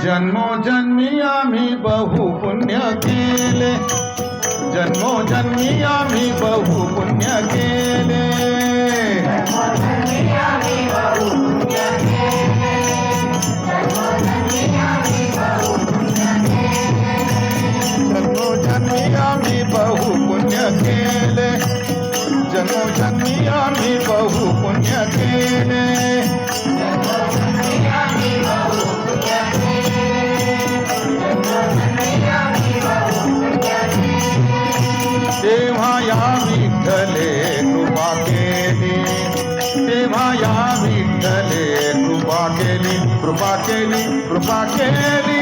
जन्मोजन्मी आम्ही बहु पुण्य केले, जन्मोजन्मी आम्ही बहु पुण्य केले, जन्मोजन्मी आम्ही बहु पुण्य केले, जन्मोजन्मी आम्ही बहु पुण्य केले, जन्मोजन्मी आम्ही बहु पुण्य केले, जन्मोजन्मी आम्ही बहु पुण्य केले, जन्मोजन्मी आम्ही बहु पुण्य केले, जन्मोजन्मी आम्ही बहु पुण्य केले, तेव्हा या विठ्ठले कृपा केली, तेव्हा या विठ्ठले कृपा केली, कृपा केली, कृपा केली,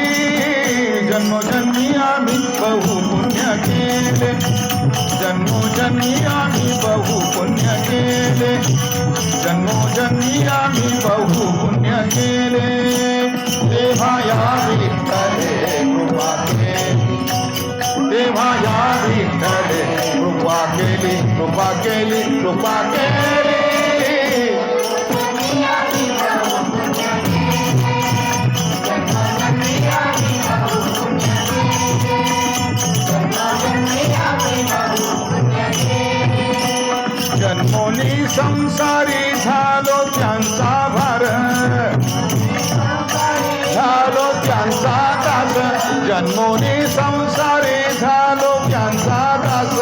जन्मोजन्मी आम्ही बहु पुण्य केले, जन्मोजन्मी आम्ही बहु पुण्य केले, जन्मोजन्मी आम्ही बहु पुण्य केले, तेव्हा या विठ्ठले कृपा केली, तेव्हा या विठ्ठले कृपा केली, कृपा केली, कृपा केली, जन्मोजन्मी आम्ही बहु पुण्य केले, जन्मोजन्मी आम्ही बहु पुण्य केले, जन्मोजन्मी आम्ही बहु पुण्य केले, जन्मोनी संसारी झालो त्यांचा भार, झालो त्यांचा दास, जन्मोनी संसारी झालो त्यांचा दास,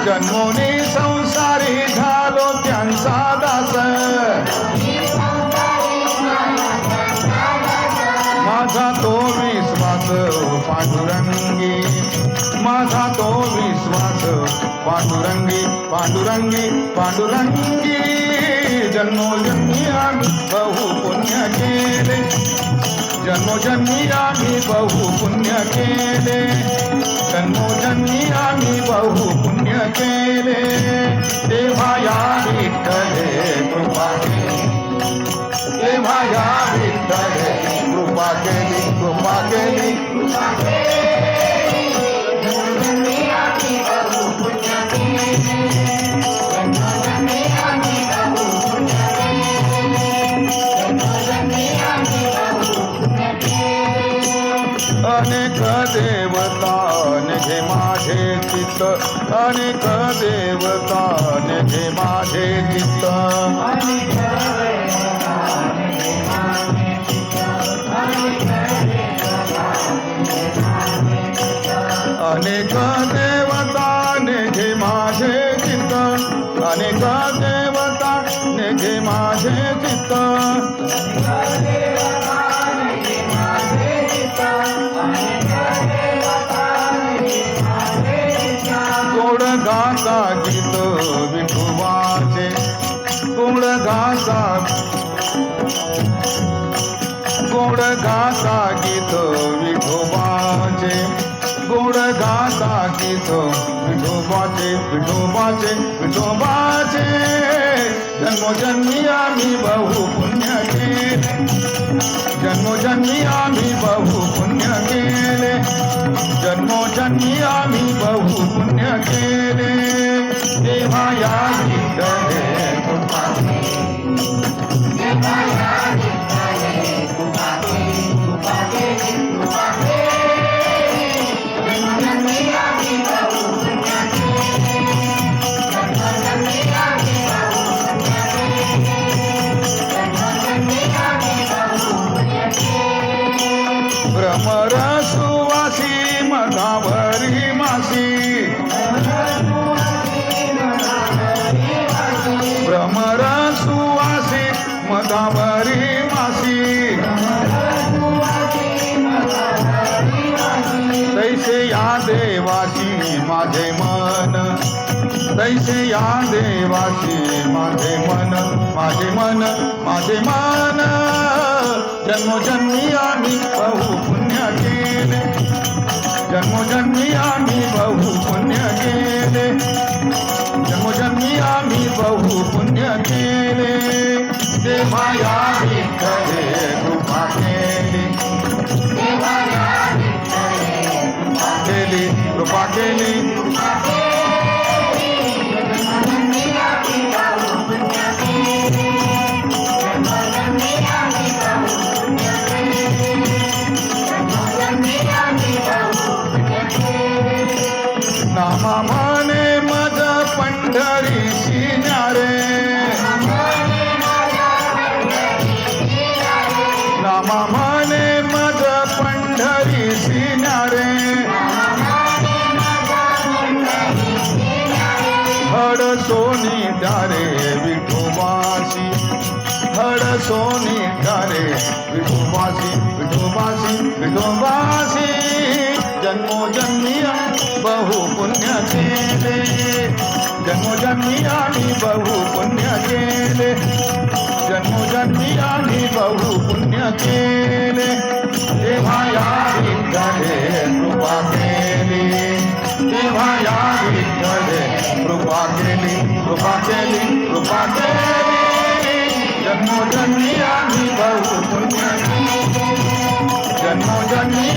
जन्मोनी संसारी झालो त्यांचा दास, माझा तो विश्वास पांडुरंगी, माझा तो विश्वास पांडुरंगी, पांडुरंगी, पांडुरंगी, जन्मोजन्मी आम्ही बहु पुण्य केले, जन्मोजन्मी आम्ही बहु पुण्य केले, जन्मोजन्मी आम्ही बहु पुण्य केले, तेव्हा या विठ्ठले कृपा केली, तेव्हा या विठ्ठले कृपा केली, कृपा केली, कृपा केली, जन्मोजन्मी आम्ही बहु पुण्य केले, जन्मोजन्मी आम्ही बहु पुण्य केले, जन्मोजन्मी आम्ही बहु पुण्य केले, अनेक देवता निघे माझे चित्त, अनेक देवता निघे माझे चित्त, अनेक देवता निघे माझे चित्त, अनेक देवता निघे माझे चित्त, अनेक देवता निघे माझे चित्त, अनेक देवता निघे माझे चित्त, गोड गाता गीत विठोबाचे, गोड गाता, गोड गाता गीत विठोबाचे, गोड गाता गीत विठोबाचे, विठोबाचे, विठोबाचे, जन्मोजन्मी आम्ही बहु पुण्य केले, जन्मोजन्मी आम्ही बहु पुण्य केले, जन्मोजन्मी आम्ही बहु पुण्य केले, तेव्हा या विठ्ठले कृपा केली, तेव्हा या विठ्ठले कृपा केली, कृपा केली, कृपा केली, जन्मोजन्मी आम्ही बहु पुण्य केले, जन्मोजन्मी आम्ही बहु पुण्य केले, जन्मोजन्मी आम्ही बहु पुण्य केले, भ्रमर सुवासी मधावरी मासी, भ्रमर सुवासी मधावरी मासी, तैसे या देवाची माझे मन, तैसे या देवाची माझे मन, माझे मन, माझे मन, जन्मोजन्मी आम्ही बहु पुण्य केले, जन्मोजन्मी आम्ही बहु पुण्य केले, जन्मोजन्मी आम्ही बहु पुण्य केले, तेव्हा या विठ्ठले कृपा केली, तेव्हा या विठ्ठले कृपा केली, कृपा केली, केली, पंढरीशी न्यारे नामा म्हणे मज पंढरीशी न्यारे हड सोनी डारे विठोबासी हड सोनी डारे विठोबासी विठोबासी विठोबासी जन्मोजन्मी बहु पुण्य केले जन्मोजन्मी आम्ही बहु पुण्य केले जन्मोजन्मी आम्ही बहु पुण्य केले तेव्हा या विठ्ठले कृपा केली तेव्हा या विठ्ठले कृपा केली कृपा केली कृपा केली जन्मोजन्मी आम्ही बहु पुण्य केले जन्मोजन्मी